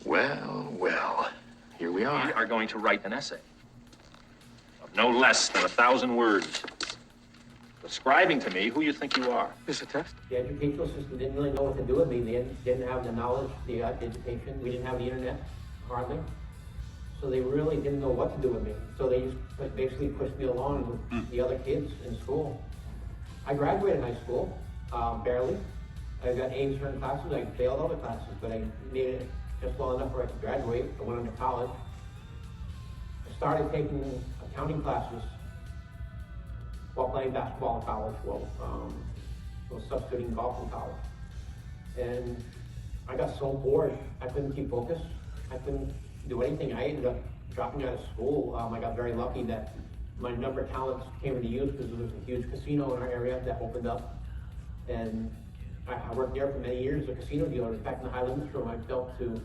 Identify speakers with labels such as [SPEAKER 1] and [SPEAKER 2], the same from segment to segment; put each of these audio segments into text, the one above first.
[SPEAKER 1] Well, well, here we
[SPEAKER 2] We
[SPEAKER 1] are.
[SPEAKER 2] are going to write an essay of no less than 1,000 words, describing to me who you think you are.
[SPEAKER 1] Is this a test?
[SPEAKER 3] The educational system didn't really know what to do with me. They didn't have the knowledge, the education. We didn't have the internet, hardly. So they really didn't know what to do with me. So they just basically pushed me along with the other kids in school. I graduated high school, barely. I got A's for classes. I failed other classes, but I made it just well enough where I could graduate. I went into college. I started taking accounting classes while playing basketball in college, while substituting golf in college. And I got so bored, I couldn't keep focus. I couldn't do anything. I ended up dropping out of school. I got very lucky that my number of talents came into use because there was a huge casino in our area that opened up. And I worked there for many years as a casino dealer. In fact, in the high limits room, I felt to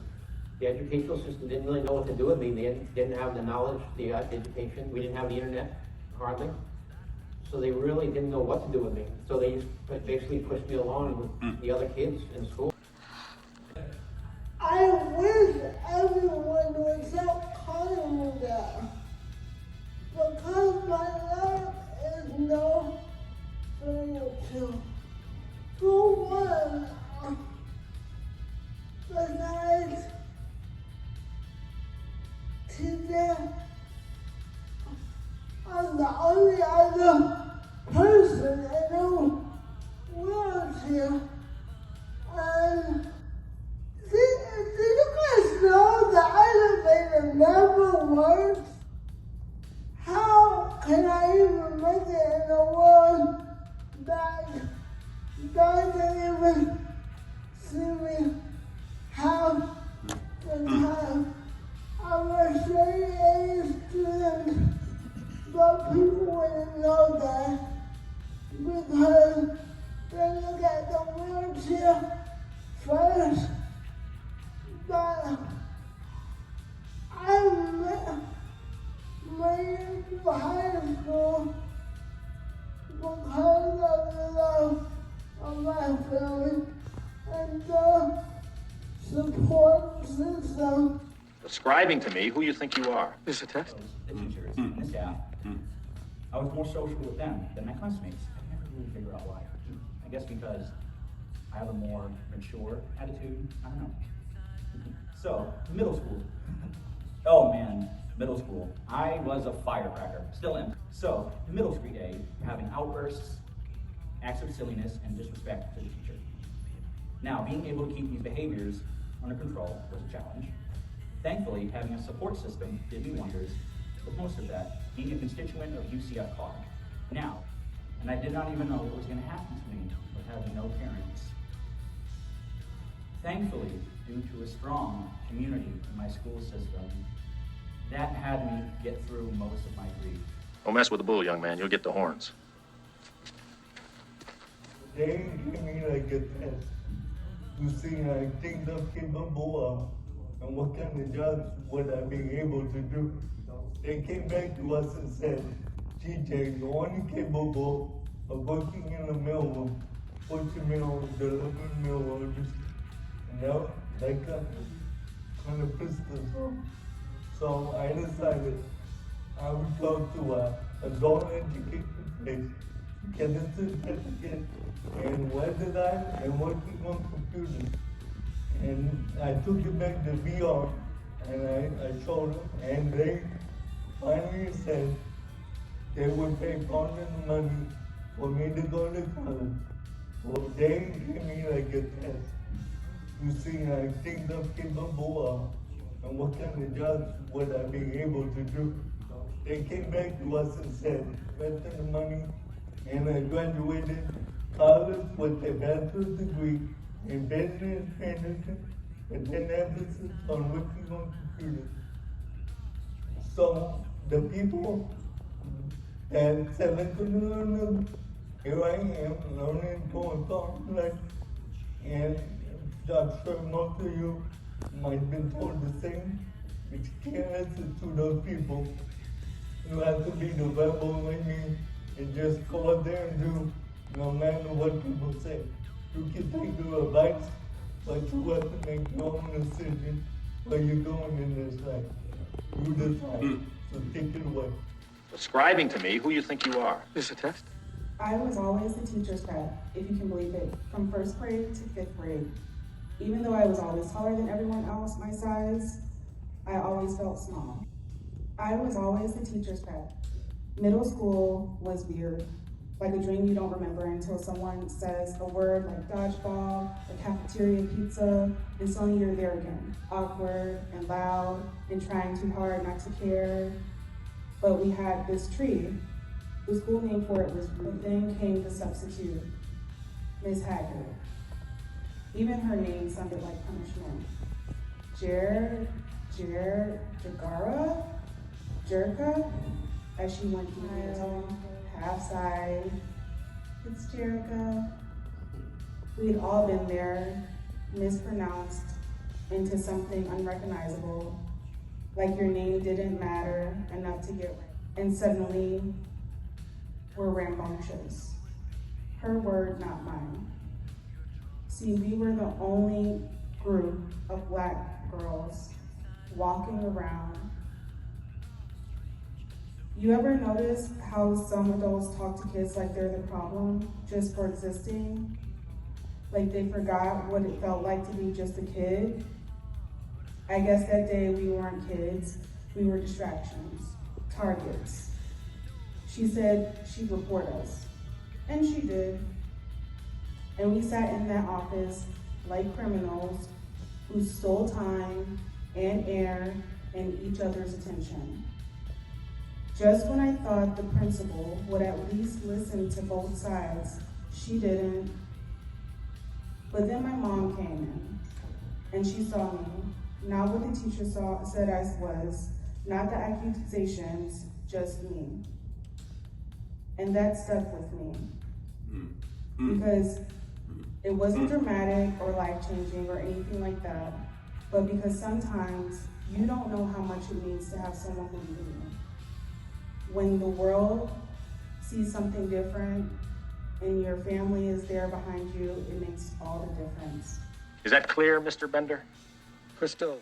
[SPEAKER 3] the educational system didn't really know what to do with me. They didn't have the knowledge, the education. We didn't have the internet, hardly. So they really didn't know what to do with me. So they just basically pushed me along with the other kids in school.
[SPEAKER 4] I wish everyone would stop calling me that. Because my life is no spiritual. For one, besides today, I'm the only other person in a wheelchair. And do you guys know the elevator never works? How can I even make it in a world that doesn't even see me half the time? I'm a straight A student, but people wouldn't know that because they look at the wheelchair first. But I made it to high school because of the love of my family and the support system.
[SPEAKER 2] Describing to me who you think you are.
[SPEAKER 1] Is this a test?
[SPEAKER 5] The teachers and the staff. I was more social with them than my classmates. I never really figured out why. I guess because I have a more mature attitude. I don't know. So, middle school. Oh man, middle school. I was a firecracker, still am. So, in middle school day, having outbursts, acts of silliness, and disrespect to the teacher. Now, being able to keep these behaviors under control was a challenge. Thankfully, having a support system did me wonders, with most of that being a constituent of UCF COG. Now, and I did not even know what was going to happen to me with having no parents. Thankfully, due to a strong community in my school system, that had me get through most of my grief.
[SPEAKER 2] Don't mess with the bull, young man. You'll get the horns.
[SPEAKER 6] They gave me like a test to see I think I'm capable of and what kind of jobs would I be able to do. They came back to us and said, TJ, you're only capable of working in the mailroom, pushing mail, delivering mail orders. And that kind of pissed us off. So I decided I would go to a adult education place, get a certificate, and where did I'm working on computers. And I took it back to VR, and I showed them, and they finally said they would pay part of the money for me to go to college. Well, they gave me like a test to see I think I'm capable of and what kind of jobs would I be able to do. They came back to us and said, spent the money, and I graduated college with a bachelor's degree in business management with an emphasis on working on computers. So the people that said I couldn't learn them, here I am learning going complex, and I'm sure most of you might have been told the same, but you can't listen to those people. You have to be the rebel like me and just go out there and do no matter what people say. You can take their advice, but you have to make your own decision where you going in this life. You decide, so take it away.
[SPEAKER 2] Describing to me who you think you are.
[SPEAKER 1] This a test?
[SPEAKER 7] I was always the teacher's pet, if you can believe it, from first grade to fifth grade. Even though I was always taller than everyone else my size, I always felt small. I was always the teacher's pet. Middle school was weird, like a dream you don't remember until someone says a word like dodgeball or cafeteria pizza, and suddenly you're there again, awkward and loud and trying too hard not to care. But we had this tree. The school name for it was Ruth. Then came the substitute, Miss Haggard. Even her name sounded like punishment. Jerka, as she went through the tone, half side. It's Jerica. We'd all been there, mispronounced into something unrecognizable, like your name didn't matter enough to get right. And suddenly, we're rambunctious. Her word, not mine. See, we were the only group of Black girls walking around. You ever notice how some adults talk to kids like they're the problem just for existing? Like they forgot what it felt like to be just a kid? I guess that day we weren't kids, we were distractions, targets. She said she'd report us, and she did. And we sat in that office like criminals who stole time and air and each other's attention. Just when I thought the principal would at least listen to both sides, she didn't. But then my mom came in, and she saw me, not what the teacher said I was, not the accusations, just me. And that stuck with me. Because it wasn't dramatic or life-changing or anything like that, but because sometimes you don't know how much it means to have someone believe in you. When the world sees something different and your family is there behind you, it makes all the difference.
[SPEAKER 2] Is that clear, Mr. Bender?
[SPEAKER 1] Crystal.